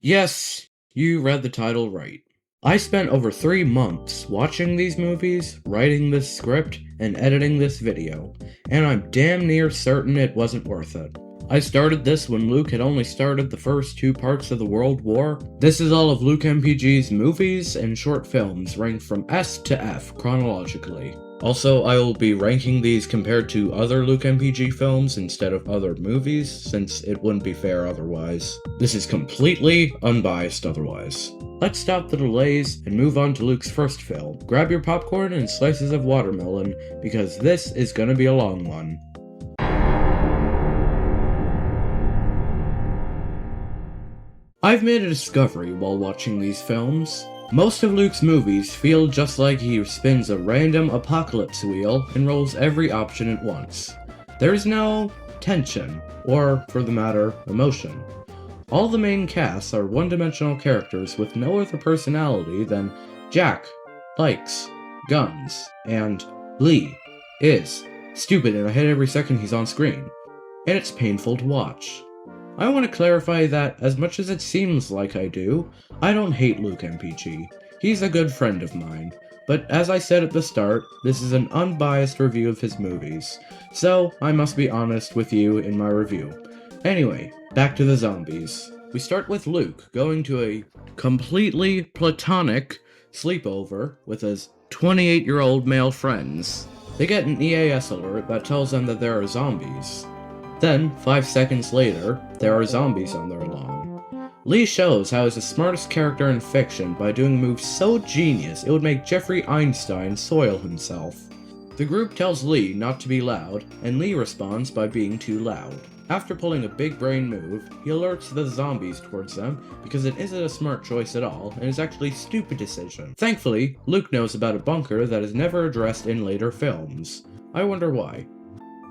Yes, you read the title right. I spent over 3 months watching these movies, writing this script, and editing this video, and I'm damn near certain it wasn't worth it. I started this when Luke had only started the first 2 parts of the World War. This is all of LukeMPG's movies and short films ranked from S to F chronologically. Also, I will be ranking these compared to other LukeMPG films instead of other movies, since it wouldn't be fair otherwise. This is completely unbiased otherwise. Let's stop the delays and move on to Luke's first film. Grab your popcorn and slices of watermelon, because this is gonna be a long one. I've made a discovery while watching these films. Most of Luke's movies feel just like he spins a random apocalypse wheel and rolls every option at once. There's no tension, or, for the matter, emotion. All the main casts are one-dimensional characters with no other personality than Jack likes guns, and Lee is stupid in my head every second he's on screen, and it's painful to watch. I want to clarify that, as much as it seems like I do, I don't hate LukeMPG. He's a good friend of mine. But as I said at the start, this is an unbiased review of his movies, so I must be honest with you in my review. Anyway, back to the zombies. We start with Luke going to a completely platonic sleepover with his 28-year-old male friends. They get an EAS alert that tells them that there are zombies. Then, 5 seconds later, there are zombies on their lawn. Lee shows how he's the smartest character in fiction by doing moves so genius it would make Jeffrey Einstein soil himself. The group tells Lee not to be loud, and Lee responds by being too loud. After pulling a big brain move, he alerts the zombies towards them because it isn't a smart choice at all, and is actually a stupid decision. Thankfully, Luke knows about a bunker that is never addressed in later films. I wonder why.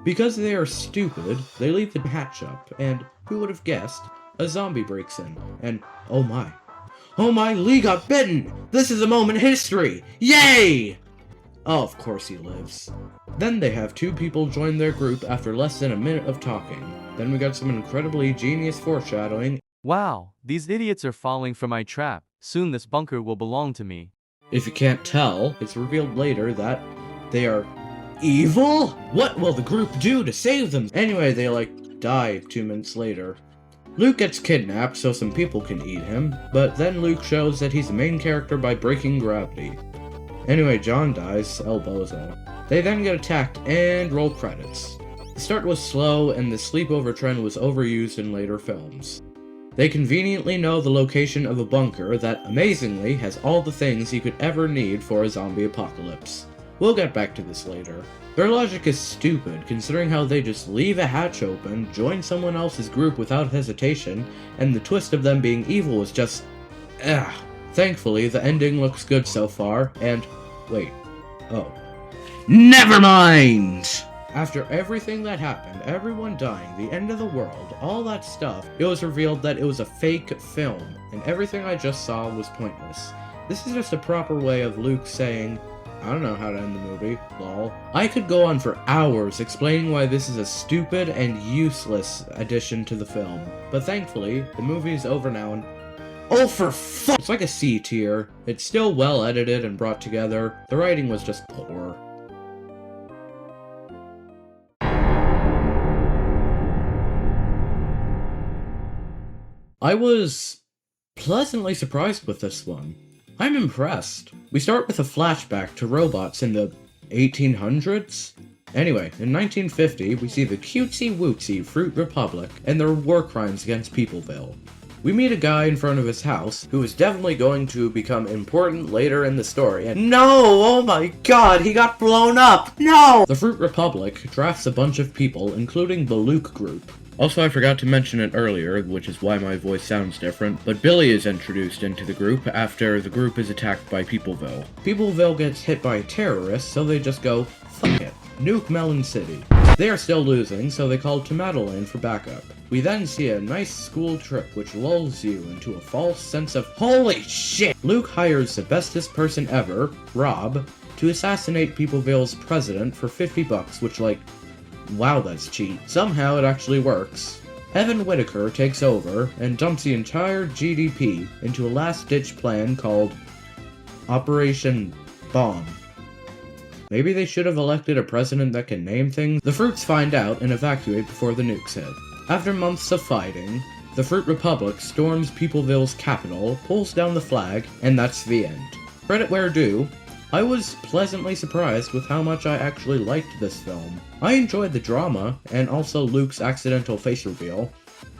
Because they are stupid, they leave the hatch up, and who would have guessed, a zombie breaks in, and oh my, Lee got bitten! This is a moment in history! Yay! Oh, of course he lives. Then they have 2 people join their group after less than a minute of talking. Then we got some incredibly genius foreshadowing. Wow, these idiots are falling for my trap. Soon this bunker will belong to me. If you can't tell, it's revealed later that they are evil? What will the group do to save them? Anyway, they die 2 minutes later. Luke gets kidnapped so some people can eat him, but then Luke shows that he's the main character by breaking gravity. Anyway, John dies, El Bozo. They then get attacked and roll credits. The start was slow and the sleepover trend was overused in later films. They conveniently know the location of a bunker that, amazingly, has all the things you could ever need for a zombie apocalypse. We'll get back to this later. Their logic is stupid, considering how they just leave a hatch open, join someone else's group without hesitation, and the twist of them being evil is just... ugh. Thankfully, the ending looks good so far, and... wait. Oh. Never mind! After everything that happened, everyone dying, the end of the world, all that stuff, it was revealed that it was a fake film, and everything I just saw was pointless. This is just a proper way of Luke saying, I don't know how to end the movie, lol. I could go on for hours explaining why this is a stupid and useless addition to the film, but thankfully, the movie is over now and oh, for fuck! It's like a C tier. It's still well edited and brought together. The writing was just poor. I was pleasantly surprised with this one. I'm impressed. We start with a flashback to robots in the 1800s? Anyway, in 1950, we see the cutesy-wootsy Fruit Republic and their war crimes against Peopleville. We meet a guy in front of his house who is definitely going to become important later in the story, and no! Oh my god, he got blown up! No! The Fruit Republic drafts a bunch of people, including the Luke group. Also, I forgot to mention it earlier, which is why my voice sounds different, but Billy is introduced into the group after the group is attacked by Peopleville. Peopleville gets hit by terrorists, so they just go, fuck it, nuke Melon City. They are still losing, so they call Tomatoland for backup. We then see a nice school trip which lulls you into a false sense of holy shit! Luke hires the bestest person ever, Rob, to assassinate Peopleville's president for $50, which wow, that's cheap. Somehow it actually works. Evan Whitaker takes over and dumps the entire GDP into a last-ditch plan called Operation Bomb. Maybe they should have elected a president that can name things. The Fruits find out and evacuate before the nukes hit. After months of fighting, the Fruit Republic storms Peopleville's capital, pulls down the flag, and that's the end. Credit where due, I was pleasantly surprised with how much I actually liked this film. I enjoyed the drama, and also Luke's accidental face reveal.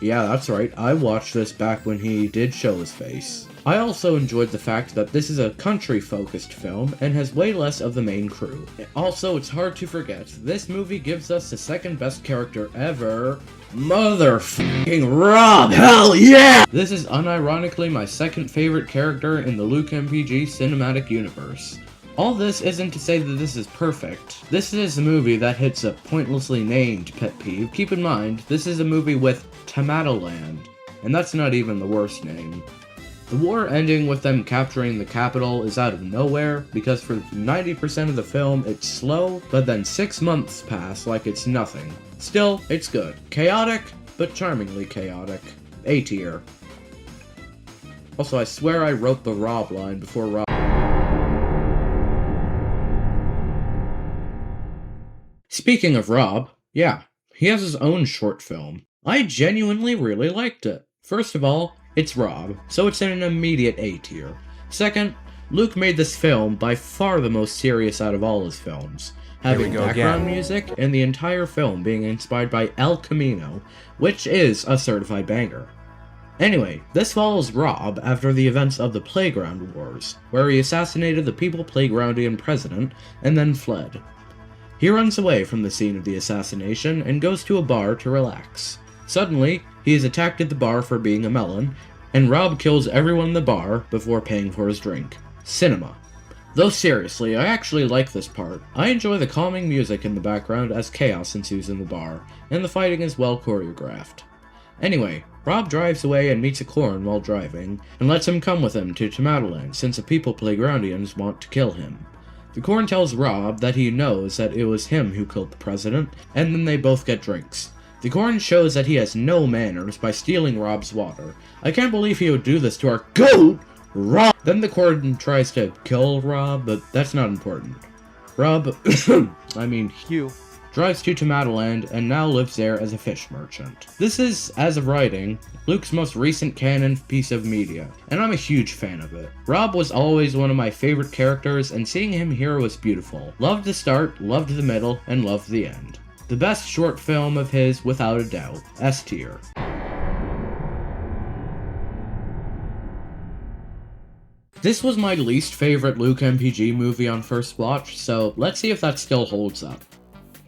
Yeah, that's right, I watched this back when he did show his face. I also enjoyed the fact that this is a country-focused film and has way less of the main crew. Also, it's hard to forget, this movie gives us the second best character ever, Motherfucking Rob, hell yeah! This is unironically my second favorite character in the LukeMPG cinematic universe. All this isn't to say that this is perfect. This is a movie that hits a pointlessly named pet peeve. Keep in mind, this is a movie with Tomatoland, and that's not even the worst name. The war ending with them capturing the capital is out of nowhere, because for 90% of the film it's slow, but then 6 months pass like it's nothing. Still, it's good. Chaotic, but charmingly chaotic. A tier. Also, I swear I wrote the Rob line before Rob. Speaking of Rob, yeah, he has his own short film. I genuinely really liked it. First of all, it's Rob, so it's in an immediate A tier. Second, Luke made this film by far the most serious out of all his films, having background music and the entire film being inspired by El Camino, which is a certified banger. Anyway, this follows Rob after the events of the Playground Wars, where he assassinated the People Playgroundian president and then fled. He runs away from the scene of the assassination and goes to a bar to relax. Suddenly, he is attacked at the bar for being a melon, and Rob kills everyone in the bar before paying for his drink. Cinema. Though seriously, I actually like this part. I enjoy the calming music in the background as chaos ensues in the bar, and the fighting is well choreographed. Anyway, Rob drives away and meets a Corn while driving, and lets him come with him to Tomatoland since the People Playgroundians want to kill him. The Corn tells Rob that he knows that it was him who killed the president, and then they both get drinks. The Corn shows that he has no manners by stealing Rob's water. I can't believe he would do this to our GOAT, Rob! Then the Corn tries to kill Rob, but that's not important. Rob, Hugh, drives to Tomatoland and now lives there as a fish merchant. This is, as of writing, Luke's most recent canon piece of media, and I'm a huge fan of it. Rob was always one of my favorite characters, and seeing him here was beautiful. Loved the start, loved the middle, and loved the end. The best short film of his, without a doubt. S tier. This was my least favorite LukeMPG movie on first watch, so let's see if that still holds up.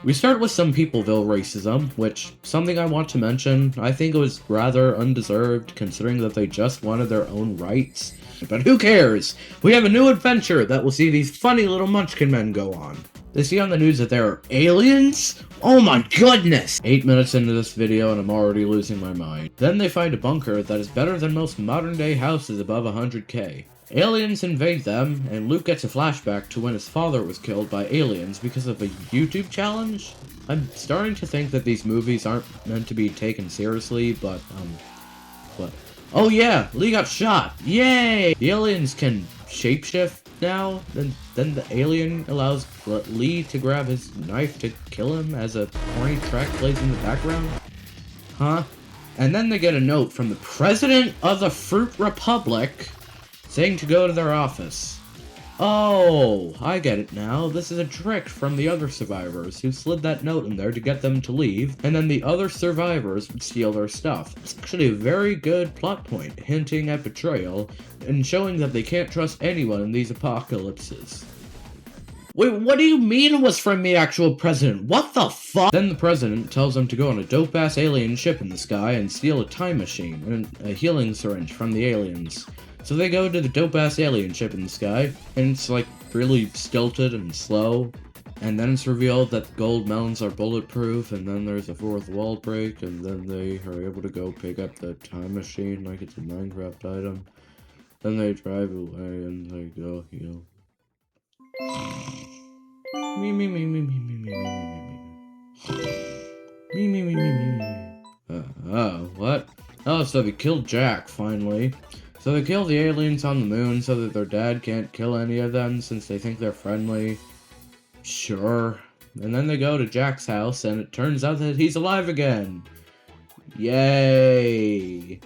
We start with some Peopleville racism, which, something I want to mention, I think it was rather undeserved considering that they just wanted their own rights. But who cares? We have a new adventure that will see these funny little munchkin men go on. They see on the news that there are aliens? Oh my goodness! 8 minutes into this video and I'm already losing my mind. Then they find a bunker that is better than most modern day houses above 100k. Aliens invade them, and Luke gets a flashback to when his father was killed by aliens because of a YouTube challenge? I'm starting to think that these movies aren't meant to be taken seriously, but, what? Oh yeah, Lee got shot! Yay! The aliens can shapeshift now, and then the alien allows Lee to grab his knife to kill him as a corny track plays in the background? Huh? And then they get a note from the President of the Fruit Republic saying to go to their office. Oh, I get it now. This is a trick from the other survivors who slid that note in there to get them to leave, and then the other survivors would steal their stuff. It's actually a very good plot point, hinting at betrayal, and showing that they can't trust anyone in these apocalypses. Wait, what do you mean it was from the actual president? What the fuck? Then the president tells them to go on a dope-ass alien ship in the sky and steal a time machine and a healing syringe from the aliens. So they go to the dope-ass alien ship in the sky, and it's like really stilted and slow, and then it's revealed that the gold melons are bulletproof, and then there's a fourth wall break, and then they are able to go pick up the time machine like it's a Minecraft item. Then they drive away and they go heal. Me me me me me me me me me me me me me me me me. What? Oh, so they killed Jack, finally. So they kill the aliens on the moon so that their dad can't kill any of them since they think they're friendly. Sure. And then they go to Jack's house and it turns out that he's alive again. Yay!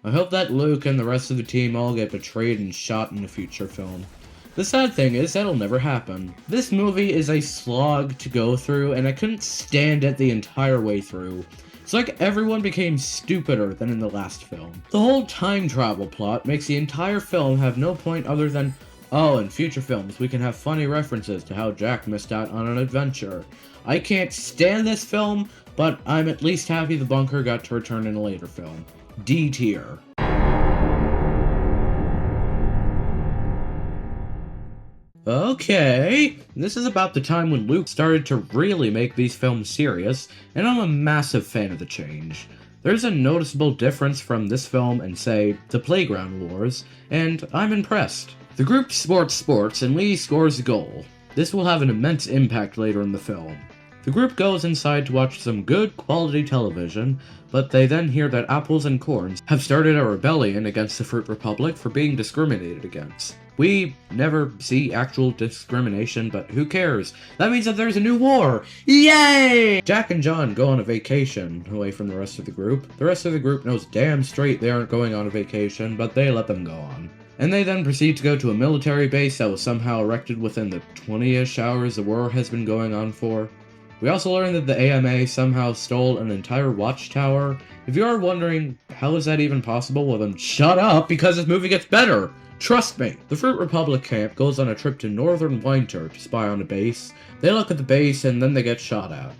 I hope that Luke and the rest of the team all get betrayed and shot in a future film. The sad thing is, that'll never happen. This movie is a slog to go through, and I couldn't stand it the entire way through. It's like everyone became stupider than in the last film. The whole time travel plot makes the entire film have no point other than, oh, in future films we can have funny references to how Jack missed out on an adventure. I can't stand this film, but I'm at least happy the bunker got to return in a later film. D tier. Okay, this is about the time when Luke started to really make these films serious, and I'm a massive fan of the change. There's a noticeable difference from this film and, say, the Playground Wars, and I'm impressed. The group sports, and Lee scores a goal. This will have an immense impact later in the film. The group goes inside to watch some good quality television, but they then hear that Apples and Corns have started a rebellion against the Fruit Republic for being discriminated against. We never see actual discrimination, but who cares? That means that there's a new war! Yay! Jack and John go on a vacation away from the rest of the group. The rest of the group knows damn straight they aren't going on a vacation, but they let them go on. And they then proceed to go to a military base that was somehow erected within the 20-ish hours the war has been going on for. We also learned that the AMA somehow stole an entire watchtower. If you are wondering, how is that even possible? Well then shut up, because this movie gets better! Trust me! The Fruit Republic camp goes on a trip to northern Winter to spy on a base. They look at the base and then they get shot at.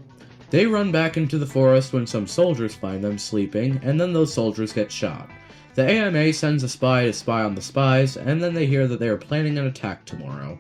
They run back into the forest when some soldiers find them sleeping, and then those soldiers get shot. The AMA sends a spy to spy on the spies, and then they hear that they are planning an attack tomorrow.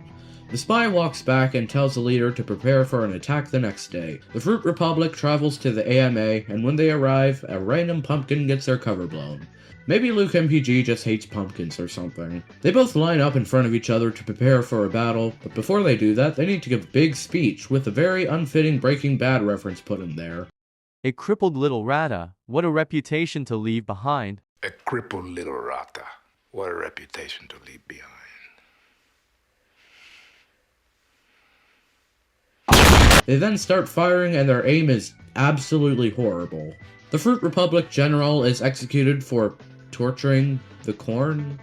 The spy walks back and tells the leader to prepare for an attack the next day. The Fruit Republic travels to the AMA, and when they arrive, a random pumpkin gets their cover blown. Maybe LukeMPG just hates pumpkins or something. They both line up in front of each other to prepare for a battle, but before they do that, they need to give a big speech with a very unfitting Breaking Bad reference put in there. A crippled little rata, what a reputation to leave behind. A crippled little rata, what a reputation to leave behind. They then start firing and their aim is absolutely horrible. The Fruit Republic general is executed for torturing the corn.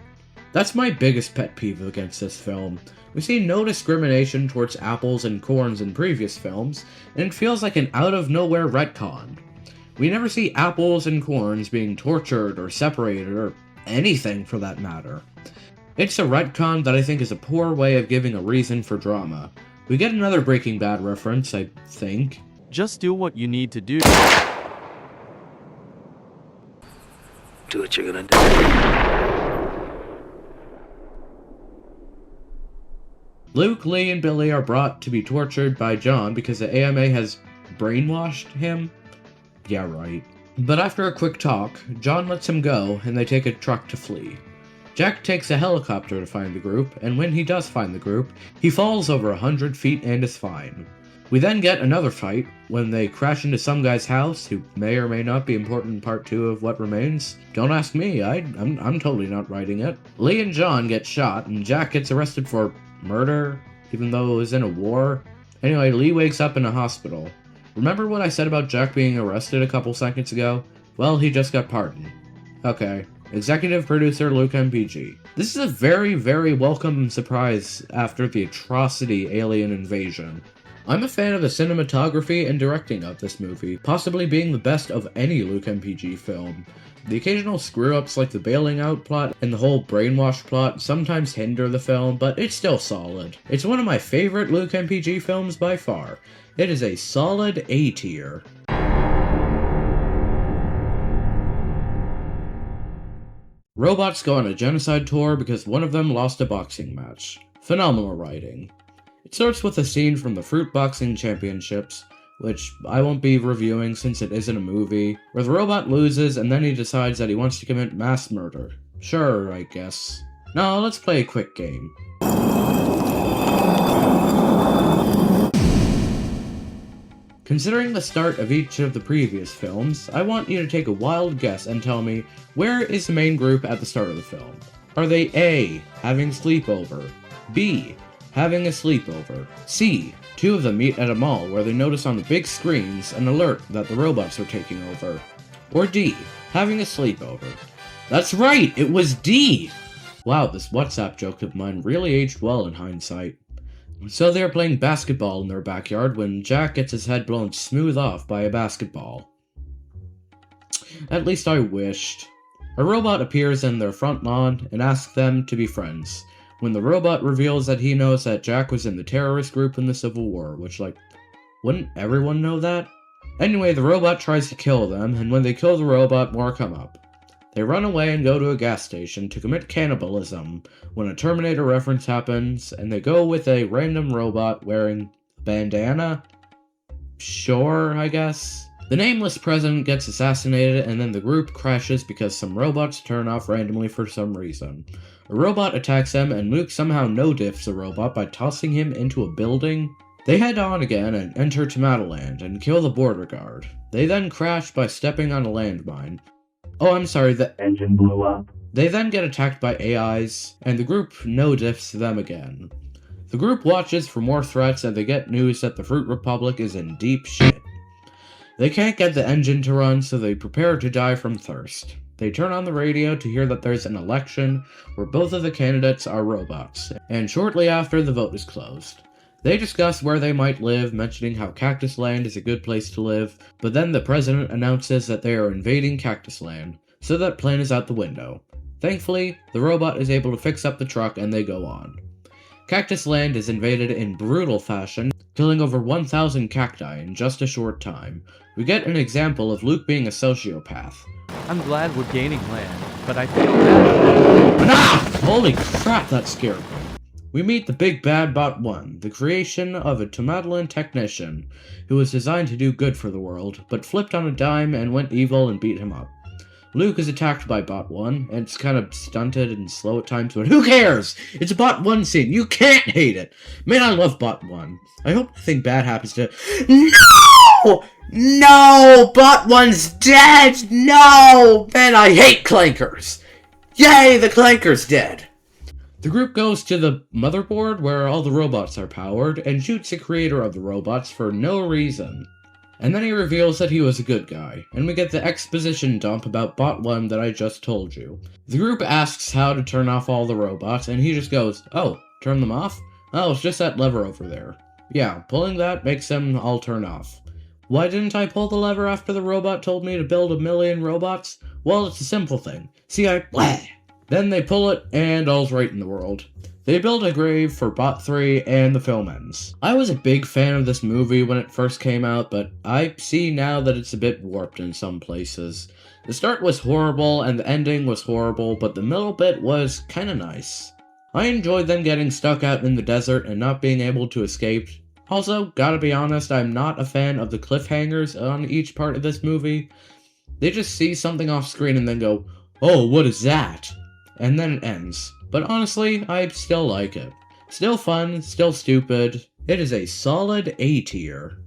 That's my biggest pet peeve against this film. We see no discrimination towards apples and corns in previous films, and it feels like an out-of-nowhere retcon. We never see apples and corns being tortured or separated or anything for that matter. It's a retcon that I think is a poor way of giving a reason for drama. We get another Breaking Bad reference, I think. Just do what you need to do. Do what you're gonna do. Luke, Lee, and Billy are brought to be tortured by John because the AMA has brainwashed him. Yeah, right. But after a quick talk, John lets him go, and they take a truck to flee. Jack takes a helicopter to find the group, and when he does find the group, he falls over 100 feet and is fine. We then get another fight, when they crash into some guy's house, who may or may not be important in part 2 of What Remains. Don't ask me, I'm totally not writing it. Lee and John get shot, and Jack gets arrested for murder, even though it was in a war. Anyway, Lee wakes up in a hospital. Remember what I said about Jack being arrested a couple seconds ago? Well, he just got pardoned. Okay. Executive producer LukeMPG. This is a very, very welcome surprise after the atrocity alien invasion. I'm a fan of the cinematography and directing of this movie, possibly being the best of any LukeMPG film. The occasional screw-ups like the bailing out plot and the whole brainwash plot sometimes hinder the film, but it's still solid. It's one of my favorite LukeMPG films by far. It is a solid A tier. Robots go on a genocide tour because one of them lost a boxing match. Phenomenal writing. It starts with a scene from the Fruit Boxing Championships, which I won't be reviewing since it isn't a movie, where the robot loses and then he decides that he wants to commit mass murder. Sure, I guess. Now, let's play a quick game. Considering the start of each of the previous films, I want you to take a wild guess and tell me, where is the main group at the start of the film? Are they A, having sleepover, B, having a sleepover, C, two of them meet at a mall where they notice on the big screens an alert that the robots are taking over, or D, having a sleepover? That's right, it was D! Wow, this WhatsApp joke of mine really aged well in hindsight. So they're playing basketball in their backyard when Jack gets his head blown smooth off by a basketball. At least I wished. A robot appears in their front lawn and asks them to be friends. When the robot reveals that he knows that Jack was in the terrorist group in the Civil War, which, wouldn't everyone know that? Anyway, the robot tries to kill them, and when they kill the robot, more come up. They run away and go to a gas station to commit cannibalism when a Terminator reference happens, and they go with a random robot wearing a bandana? Sure, I guess. The nameless president gets assassinated, and then the group crashes because some robots turn off randomly for some reason. A robot attacks them, and Luke somehow no-diffs a robot by tossing him into a building. They head on again and enter Tomatoland and kill the border guard. They then crash by stepping on a landmine. Oh, I'm sorry, the engine blew up. They then get attacked by AIs, and the group no-diffs them again. The group watches for more threats, and they get news that the Fruit Republic is in deep shit. They can't get the engine to run, so they prepare to die from thirst. They turn on the radio to hear that there's an election where both of the candidates are robots, and shortly after, the vote is closed. They discuss where they might live, mentioning how Cactus Land is a good place to live, but then the president announces that they are invading Cactus Land, so that plan is out the window. Thankfully, the robot is able to fix up the truck and they go on. Cactus Land is invaded in brutal fashion, killing over 1,000 cacti in just a short time. We get an example of Luke being a sociopath. I'm glad we're gaining land, but I feel bad. Ah! Holy crap, that scared me. We meet the big bad Bot 1, the creation of a Tomatoland technician, who was designed to do good for the world, but flipped on a dime and went evil and beat him up. Luke is attacked by Bot 1, and it's kind of stunted and slow at times, but who cares? It's a Bot 1 scene, you can't hate it! Man, I love Bot 1. I hope nothing bad happens to— No! No! Bot 1's dead! No! Man, I hate clankers! Yay, the clanker's dead! The group goes to the motherboard where all the robots are powered and shoots the creator of the robots for no reason. And then he reveals that he was a good guy, and we get the exposition dump about Bot 1 that I just told you. The group asks how to turn off all the robots, and he just goes, "Oh, turn them off? Oh, it's just that lever over there. Yeah, pulling that makes them all turn off. Why didn't I pull the lever after the robot told me to build 1,000,000 robots? Well, it's a simple thing. See, Then they pull it, and all's right in the world. They build a grave for Bot 3, and the film ends. I was a big fan of this movie when it first came out, but I see now that it's a bit warped in some places. The start was horrible, and the ending was horrible, but the middle bit was kinda nice. I enjoyed them getting stuck out in the desert and not being able to escape. Also, gotta be honest, I'm not a fan of the cliffhangers on each part of this movie. They just see something off screen and then go, "Oh, what is that?" And then it ends. But honestly, I still like it. Still fun, still stupid. It is a solid A tier.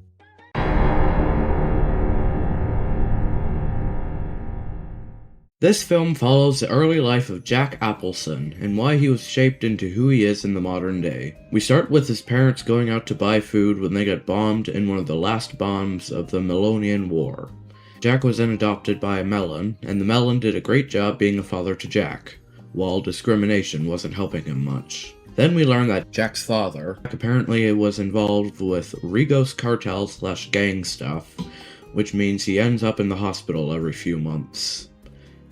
This film follows the early life of Jack Appleson and why he was shaped into who he is in the modern day. We start with his parents going out to buy food when they got bombed in one of the last bombs of the Melonian War. Jack was then adopted by a melon, and the melon did a great job being a father to Jack, while discrimination wasn't helping him much. Then we learn that Jack's father apparently was involved with Rigos cartel/gang stuff, which means he ends up in the hospital every few months.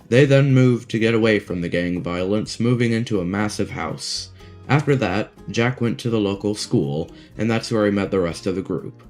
They then move to get away from the gang violence, moving into a massive house. After that, Jack went to the local school, and that's where he met the rest of the group.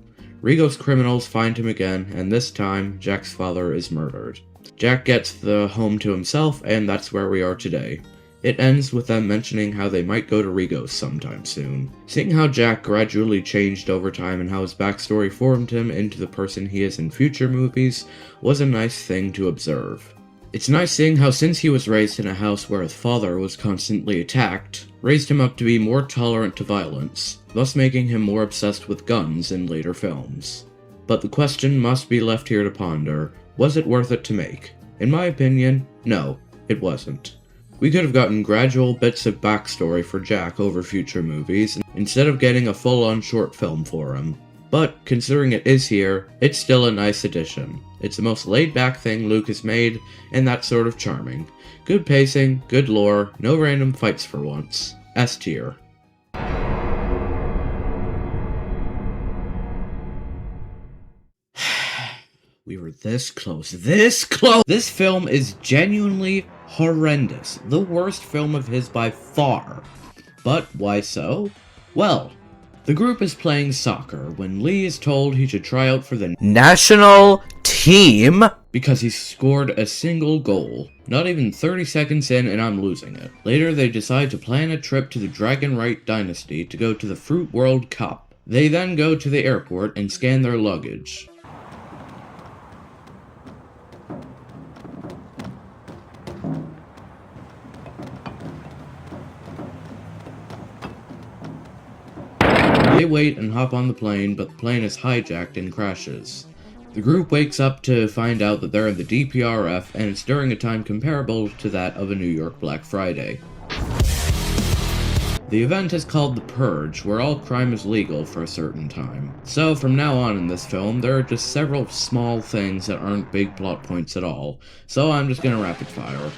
Rigos criminals find him again, and this time, Jack's father is murdered. Jack gets the home to himself, and that's where we are today. It ends with them mentioning how they might go to Rigos sometime soon. Seeing how Jack gradually changed over time and how his backstory formed him into the person he is in future movies was a nice thing to observe. It's nice seeing how, since he was raised in a house where his father was constantly attacked, raised him up to be more tolerant to violence, thus making him more obsessed with guns in later films. But the question must be left here to ponder, was it worth it to make? In my opinion, no, it wasn't. We could have gotten gradual bits of backstory for Jack over future movies, instead of getting a full-on short film for him. But, considering it is here, it's still a nice addition. It's the most laid-back thing Luke has made, and that's sort of charming. Good pacing, good lore, no random fights for once. S tier. We were this close. This close! This film is genuinely horrendous. The worst film of his by far. But why so? Well, the group is playing soccer when Lee is told he should try out for the national team because he scored a single goal. Not even 30 seconds in and I'm losing it. Later they decide to plan a trip to the Dragonright Dynasty to go to the Fruit World Cup. They then go to the airport and scan their luggage. They wait and hop on the plane, but the plane is hijacked and crashes. The group wakes up to find out that they're in the DPRF, and it's during a time comparable to that of a New York Black Friday. The event is called The Purge, where all crime is legal for a certain time. So from now on in this film, there are just several small things that aren't big plot points at all, so I'm just gonna rapid fire.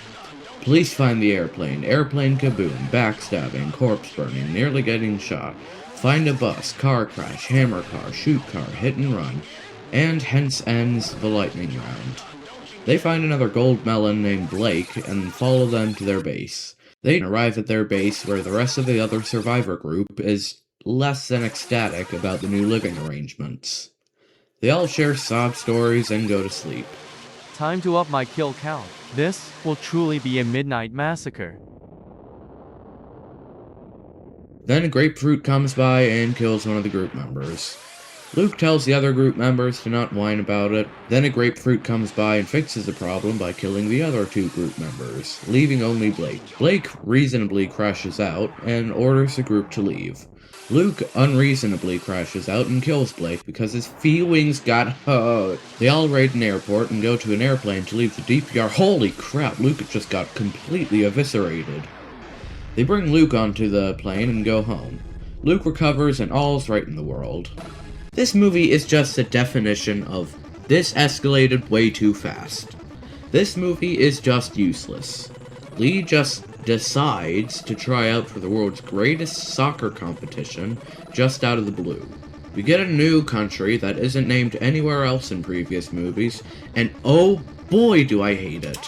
Police find the airplane kaboom, backstabbing, corpse burning, nearly getting shot. Find a bus, car crash, hammer car, shoot car, hit and run, and hence ends the lightning round. They find another gold melon named Blake and follow them to their base. They arrive at their base where the rest of the other survivor group is less than ecstatic about the new living arrangements. They all share sob stories and go to sleep. Time to up my kill count. This will truly be a midnight massacre. Then a grapefruit comes by and kills one of the group members. Luke tells the other group members to not whine about it. Then a grapefruit comes by and fixes the problem by killing the other two group members, leaving only Blake. Blake reasonably crashes out and orders the group to leave. Luke unreasonably crashes out and kills Blake because his feelings got hurt. They all raid an airport and go to an airplane to leave the DPR. Holy crap, Luke just got completely eviscerated. They bring Luke onto the plane and go home. Luke recovers and all's right in the world. This movie is just the definition of this escalated way too fast. This movie is just useless. Lee just decides to try out for the world's greatest soccer competition just out of the blue. We get a new country that isn't named anywhere else in previous movies, and oh boy do I hate it.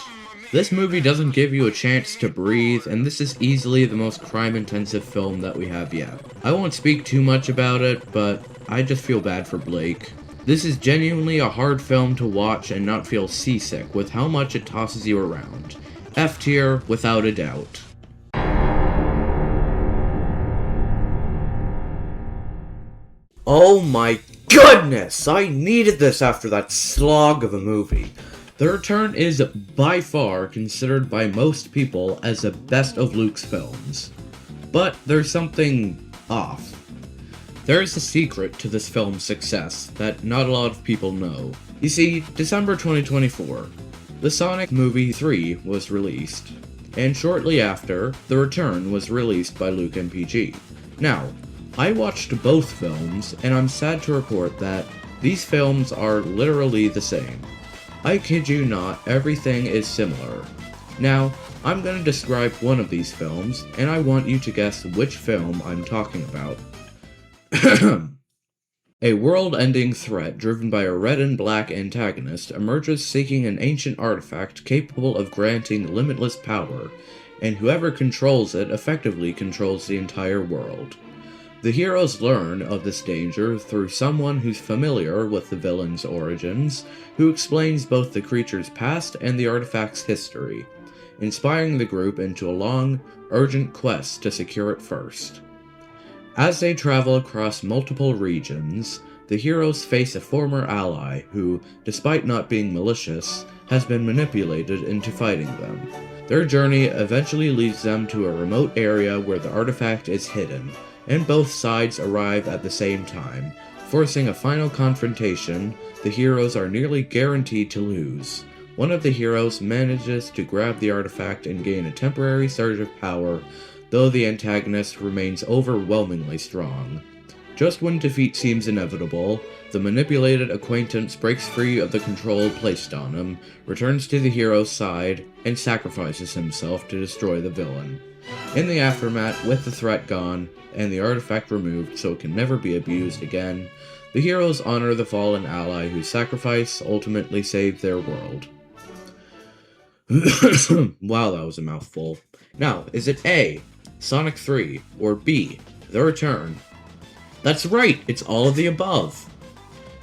This movie doesn't give you a chance to breathe, and this is easily the most crime-intensive film that we have yet. I won't speak too much about it, but I just feel bad for Blake. This is genuinely a hard film to watch and not feel seasick with how much it tosses you around. F tier, without a doubt. Oh my goodness! I needed this after that slog of a movie. The Return is by far considered by most people as the best of Luke's films. But there's something off. There is a secret to this film's success that not a lot of people know. You see, December 2024, the Sonic movie 3 was released, and shortly after, The Return was released by LukeMPG. Now, I watched both films, and I'm sad to report that these films are literally the same. I kid you not, everything is similar. Now, I'm going to describe one of these films, and I want you to guess which film I'm talking about. A world-ending threat driven by a red and black antagonist emerges seeking an ancient artifact capable of granting limitless power, and whoever controls it effectively controls the entire world. The heroes learn of this danger through someone who's familiar with the villain's origins, who explains both the creature's past and the artifact's history, inspiring the group into a long, urgent quest to secure it first. As they travel across multiple regions, the heroes face a former ally who, despite not being malicious, has been manipulated into fighting them. Their journey eventually leads them to a remote area where the artifact is hidden, and both sides arrive at the same time, Forcing a final confrontation, the heroes are nearly guaranteed to lose. One of the heroes manages to grab the artifact and gain a temporary surge of power, though the antagonist remains overwhelmingly strong. Just when defeat seems inevitable, the manipulated acquaintance breaks free of the control placed on him, returns to the hero's side, and sacrifices himself to destroy the villain. In the aftermath, with the threat gone, and the artifact removed so it can never be abused again, the heroes honor the fallen ally whose sacrifice ultimately saved their world. Wow, that was a mouthful. Now, is it A, Sonic 3, or B, The Return? That's right, it's all of the above.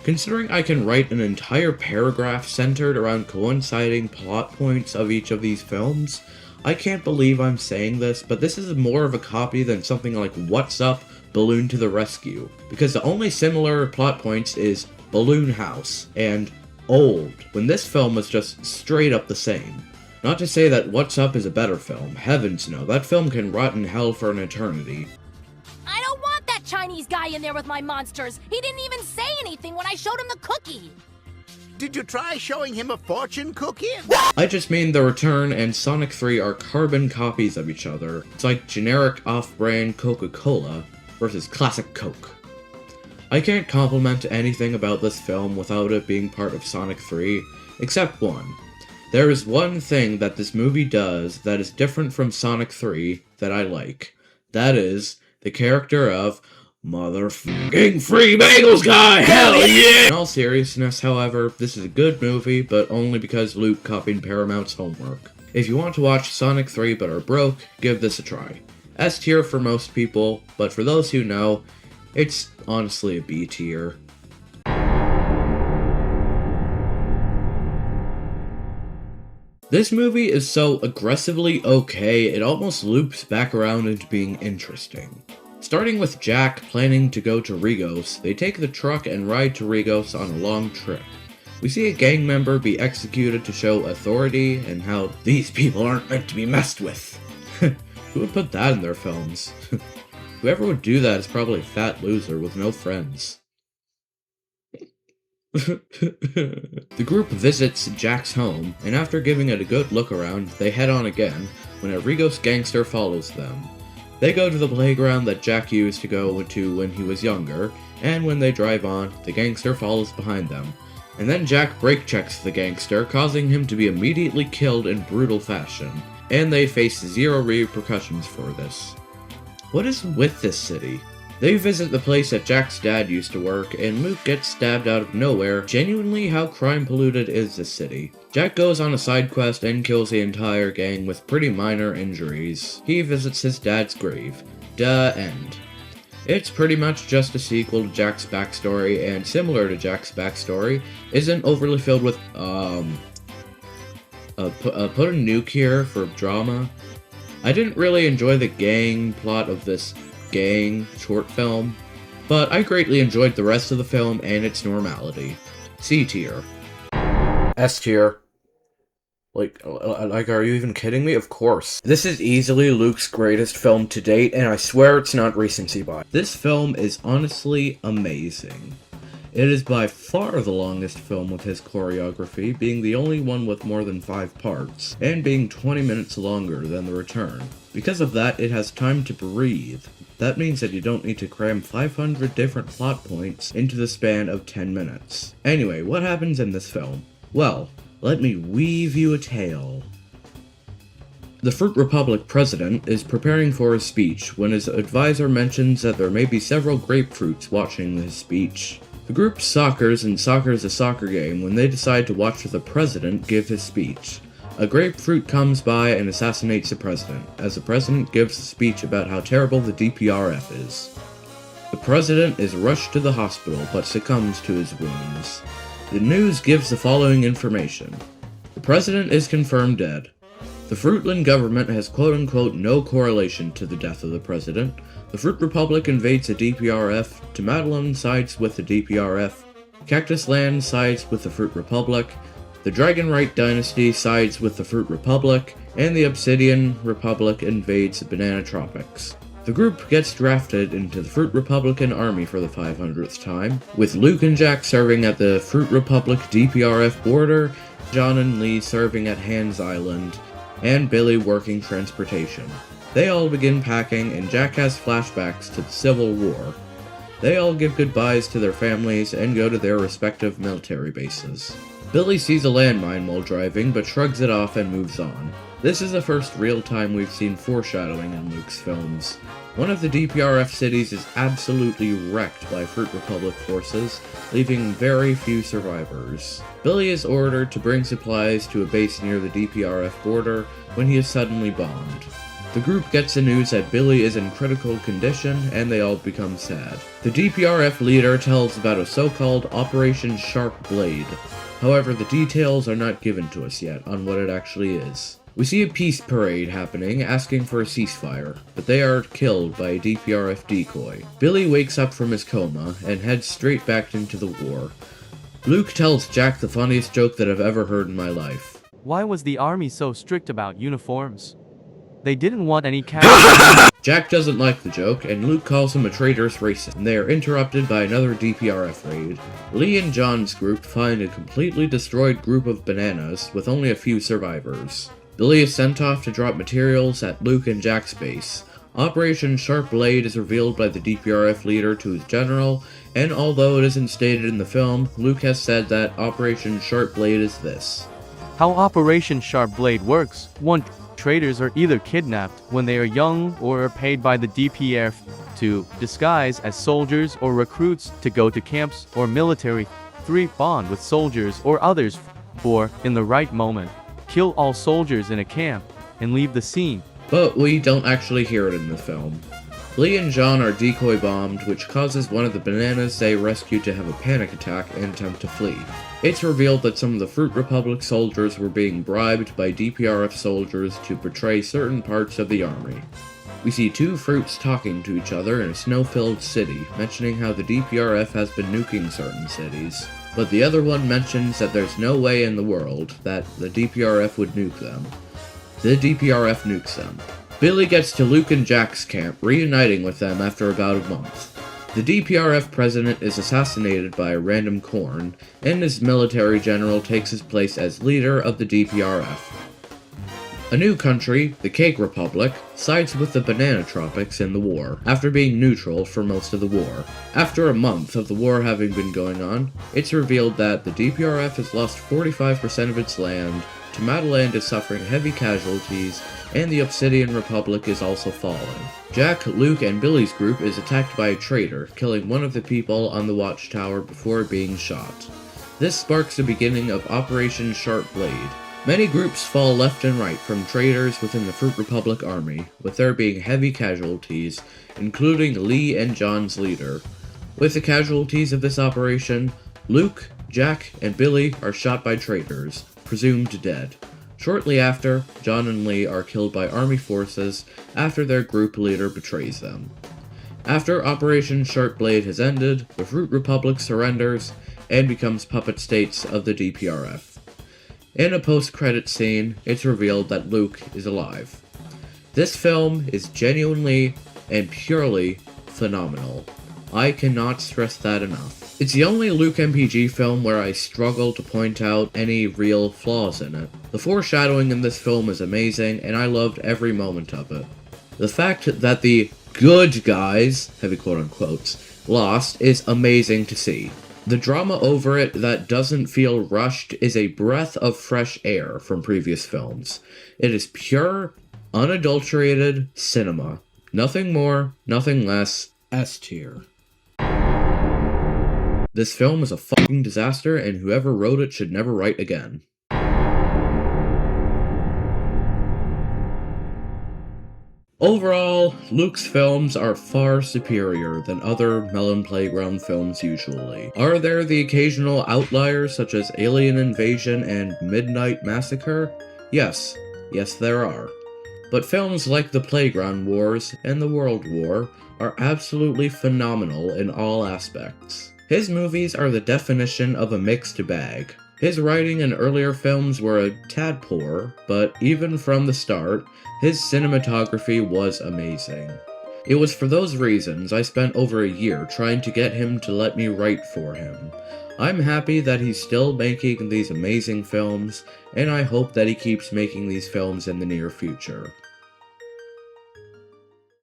Considering I can write an entire paragraph centered around coinciding plot points of each of these films, I can't believe I'm saying this, but this is more of a copy than something like What's Up, Balloon to the Rescue, because the only similar plot points is Balloon House and Old, when this film was just straight up the same. Not to say that What's Up is a better film, heavens no, that film can rot in hell for an eternity. I don't want that Chinese guy in there with my monsters! He didn't even say anything when I showed him the cookie! Did you try showing him a fortune cookie? I just mean The Return and Sonic 3 are carbon copies of each other. It's like generic off-brand Coca-Cola versus classic Coke. I can't compliment anything about this film without it being part of Sonic 3, except one. There is one thing that this movie does that is different from Sonic 3 that I like. That is, the character of Motherfucking Free Bagels Guy! Hell yeah! In all seriousness, however, this is a good movie, but only because Luke copied Paramount's homework. If you want to watch Sonic 3 but are broke, give this a try. S tier for most people, but for those who know, it's honestly a B tier. This movie is so aggressively okay, it almost loops back around into being interesting. Starting with Jack planning to go to Rigos, they take the truck and ride to Rigos on a long trip. We see a gang member be executed to show authority and how these people aren't meant to be messed with. Who would put that in their films? Whoever would do that is probably a fat loser with no friends. The group visits Jack's home, and after giving it a good look around, they head on again when a Rigos gangster follows them. They go to the playground that Jack used to go to when he was younger, and when they drive on, the gangster follows behind them. And then Jack brake checks the gangster, causing him to be immediately killed in brutal fashion, and they face zero repercussions for this. What is with this city? They visit the place that Jack's dad used to work, and Luke gets stabbed out of nowhere. Genuinely, how crime polluted is this city? Jack goes on a side quest and kills the entire gang with pretty minor injuries. He visits his dad's grave. End. It's pretty much just a sequel to Jack's backstory, and similar to Jack's backstory, isn't overly filled with, put a nuke here for drama. I didn't really enjoy the gang plot of this gang short film, but I greatly enjoyed the rest of the film and its normality. C tier. S tier. Like, are you even kidding me? Of course. This is easily Luke's greatest film to date, and I swear it's not recency bias. This film is honestly amazing. It is by far the longest film with his choreography, being the only one with more than 5 parts, and being 20 minutes longer than The Return. Because of that, it has time to breathe. That means that you don't need to cram 500 different plot points into the span of 10 minutes. Anyway, what happens in this film? Well, let me weave you a tale. The Fruit Republic president is preparing for his speech when his advisor mentions that there may be several grapefruits watching his speech. The group suckers, and soccer is a soccer game, when they decide to watch the president give his speech. A grapefruit comes by and assassinates the president, as the president gives a speech about how terrible the DPRF is. The president is rushed to the hospital, but succumbs to his wounds. The news gives the following information. The president is confirmed dead. The Fruitland government has quote-unquote no correlation to the death of the president. The Fruit Republic invades the DPRF. Tomatalon sides with the DPRF. Cactus Land sides with the Fruit Republic. The Dragonrite dynasty sides with the Fruit Republic, and the Obsidian Republic invades the Banana Tropics. The group gets drafted into the Fruit Republican Army for the 500th time, with Luke and Jack serving at the Fruit Republic DPRF border, John and Lee serving at Hans Island, and Billy working transportation. They all begin packing, and Jack has flashbacks to the Civil War. They all give goodbyes to their families and go to their respective military bases. Billy sees a landmine while driving, but shrugs it off and moves on. This is the first real time we've seen foreshadowing in Luke's films. One of the DPRF cities is absolutely wrecked by Fruit Republic forces, leaving very few survivors. Billy is ordered to bring supplies to a base near the DPRF border when he is suddenly bombed. The group gets the news that Billy is in critical condition, and they all become sad. The DPRF leader tells about a so-called Operation Sharp Blade. However, the details are not given to us yet on what it actually is. We see a peace parade happening, asking for a ceasefire, but they are killed by a DPRF decoy. Billy wakes up from his coma and heads straight back into the war. Luke tells Jack the funniest joke that I've ever heard in my life. Why was the army so strict about uniforms? They didn't want any casualties. Jack doesn't like the joke, and Luke calls him a traitorous racist, and they are interrupted by another DPRF raid. Lee and John's group find a completely destroyed group of bananas with only a few survivors. Billy is sent off to drop materials at Luke and Jack's base. Operation Sharp Blade is revealed by the DPRF leader to his general, and although it isn't stated in the film, Luke has said that Operation Sharp Blade is this. How Operation Sharp Blade works: 1. Traitors are either kidnapped when they are young or are paid by the DPRF to disguise as soldiers or recruits to go to camps or military. 3. Bond with soldiers or others. 4. In the right moment, kill all soldiers in a camp and leave the scene. But we don't actually hear it in the film. Lee and John are decoy bombed, which causes one of the bananas they rescue to have a panic attack and attempt to flee. It's revealed that some of the Fruit Republic soldiers were being bribed by DPRF soldiers to portray certain parts of the army. We see two fruits talking to each other in a snow-filled city, mentioning how the DPRF has been nuking certain cities. But the other one mentions that there's no way in the world that the DPRF would nuke them. The DPRF nukes them. Billy gets to Luke and Jack's camp, reuniting with them after about a month. The DPRF president is assassinated by a random corn, and his military general takes his place as leader of the DPRF. A new country, the Cake Republic, sides with the Banana Tropics in the war, after being neutral for most of the war. After a month of the war having been going on, it's revealed that the DPRF has lost 45% of its land, Tomatoland is suffering heavy casualties, and the Obsidian Republic is also falling. Jack, Luke, and Billy's group is attacked by a traitor, killing one of the people on the watchtower before being shot. This sparks the beginning of Operation Sharp Blade. Many groups fall left and right from traitors within the Fruit Republic army, with there being heavy casualties, including Lee and John's leader. With the casualties of this operation, Luke, Jack, and Billy are shot by traitors, presumed dead. Shortly after, John and Lee are killed by army forces after their group leader betrays them. After Operation Sharp Blade has ended, the Fruit Republic surrenders and becomes puppet states of the DPRF. In a post-credit scene, it's revealed that Luke is alive. This film is genuinely and purely phenomenal. I cannot stress that enough. It's the only LukeMPG film where I struggle to point out any real flaws in it. The foreshadowing in this film is amazing, and I loved every moment of it. The fact that the good guys, heavy quote-unquotes, lost is amazing to see. The drama over it that doesn't feel rushed is a breath of fresh air from previous films. It is pure, unadulterated cinema. Nothing more, nothing less. S tier. This film is a fucking disaster, and whoever wrote it should never write again. Overall, Luke's films are far superior than other Melon Playground films usually. Are there the occasional outliers such as Alien Invasion and Midnight Massacre? Yes. Yes, there are. But films like The Playground Wars and The World War are absolutely phenomenal in all aspects. His movies are the definition of a mixed bag. His writing in earlier films were a tad poor, but even from the start, his cinematography was amazing. It was for those reasons I spent over a year trying to get him to let me write for him. I'm happy that he's still making these amazing films, and I hope that he keeps making these films in the near future.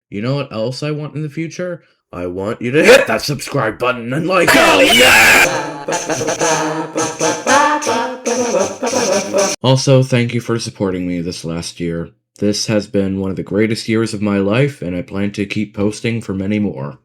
You know what else I want in the future? I want you to hit that subscribe button and like hell yeah! Also, thank you for supporting me this last year. This has been one of the greatest years of my life, and I plan to keep posting for many more.